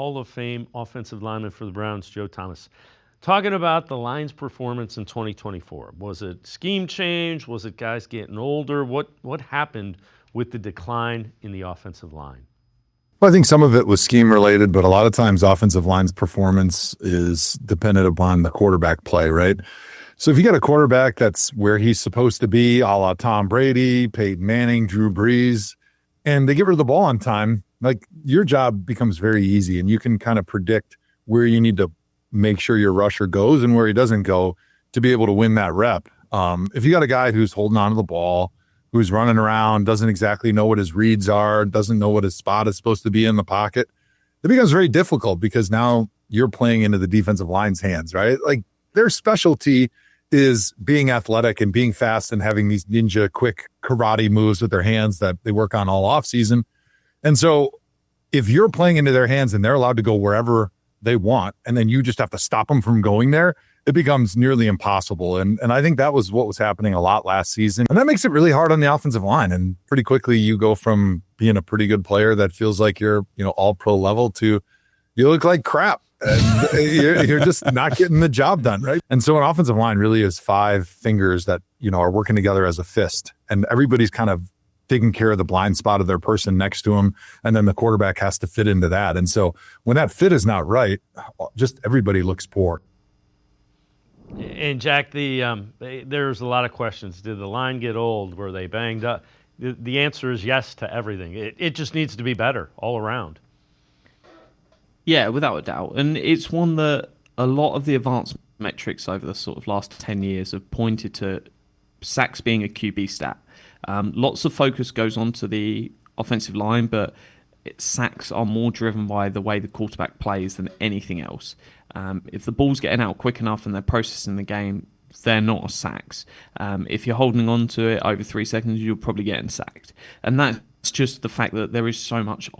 Hall of Fame offensive lineman for the Browns, Joe Thomas, talking about the line's performance in 2024. Was it scheme change? Was it guys getting older? What happened with the decline in the offensive line? Well, I think some of it was scheme related, but a lot of times offensive line's performance is dependent upon the quarterback play, right? So if you got a quarterback that's where he's supposed to be, a la Tom Brady, Peyton Manning, Drew Brees, and they get rid of the ball on time, like your job becomes very easy and you can kind of predict where you need to make sure your rusher goes and where he doesn't go to be able to win that rep. If you got a guy who's holding on to the ball, who's running around, doesn't exactly know what his reads are, doesn't know what his spot is supposed to be in the pocket, it becomes very difficult because now you're playing into the defensive line's hands, right? Like their specialty is being athletic and being fast and having these ninja quick karate moves with their hands that they work on all off season. And so if you're playing into their hands and they're allowed to go wherever they want, and then you just have to stop them from going there, it becomes nearly impossible. And I think that was what was happening a lot last season. And that makes it really hard on the offensive line. And pretty quickly you go from being a pretty good player that feels like you're, all pro level to you look like crap. And you're just not getting the job done, right? And so an offensive line really is five fingers that, are working together as a fist. And everybody's kind of taking care of the blind spot of their person next to him. And then the quarterback has to fit into that. And so when that fit is not right, just everybody looks poor. And Jack, there's a lot of questions. Did the line get old? Were they banged up? The answer is yes to everything. It just needs to be better all around. Yeah, without a doubt. And it's one that a lot of the advanced metrics over the sort of last 10 years have pointed to sacks being a QB stat. Lots of focus goes on to the offensive line, but sacks are more driven by the way the quarterback plays than anything else. If the ball's getting out quick enough and they're processing the game, they're not sacks. If you're holding on to it over 3 seconds, you're probably getting sacked. And that's just the fact that there is so much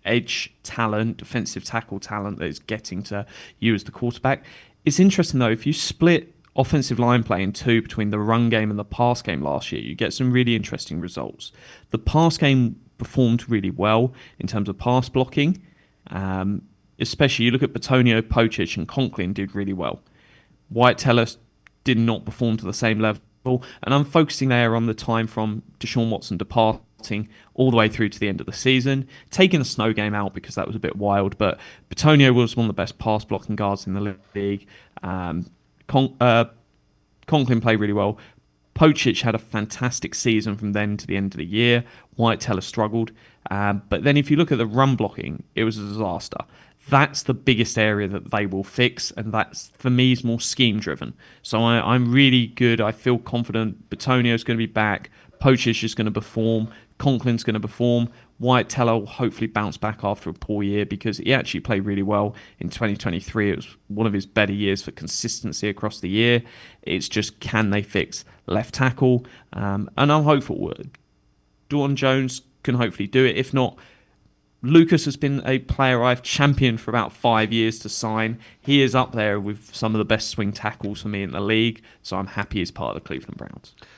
edge talent, defensive tackle talent that is getting to you as the quarterback. It's interesting, though, if you split offensive line play in two between the run game and the pass game last year, you get some really interesting results. The pass game performed really well in terms of pass blocking. Especially, you look at Bitonio, Pocic, and Conklin did really well. White Teller did not perform to the same level. And I'm focusing there on the time from Deshaun Watson departing all the way through to the end of the season, taking the snow game out because that was a bit wild. But Bitonio was one of the best pass blocking guards in the league. Conklin played really well. Pocic had a fantastic season from then to the end of the year. White Teller struggled. But then if you look at the run blocking, it was a disaster. That's the biggest area that they will fix, and that's, for me, is more scheme-driven. So I'm really good. I feel confident. Bitonio's going to be back. Pocic is going to perform. Conklin's going to perform. White Teller will hopefully bounce back after a poor year because he actually played really well in 2023. It was one of his better years for consistency across the year. It's just, can they fix left tackle? And I'm hopeful. Dawn Jones can hopefully do it. If not, Lucas has been a player I've championed for about 5 years to sign. He is up there with some of the best swing tackles for me in the league, so I'm happy he's part of the Cleveland Browns.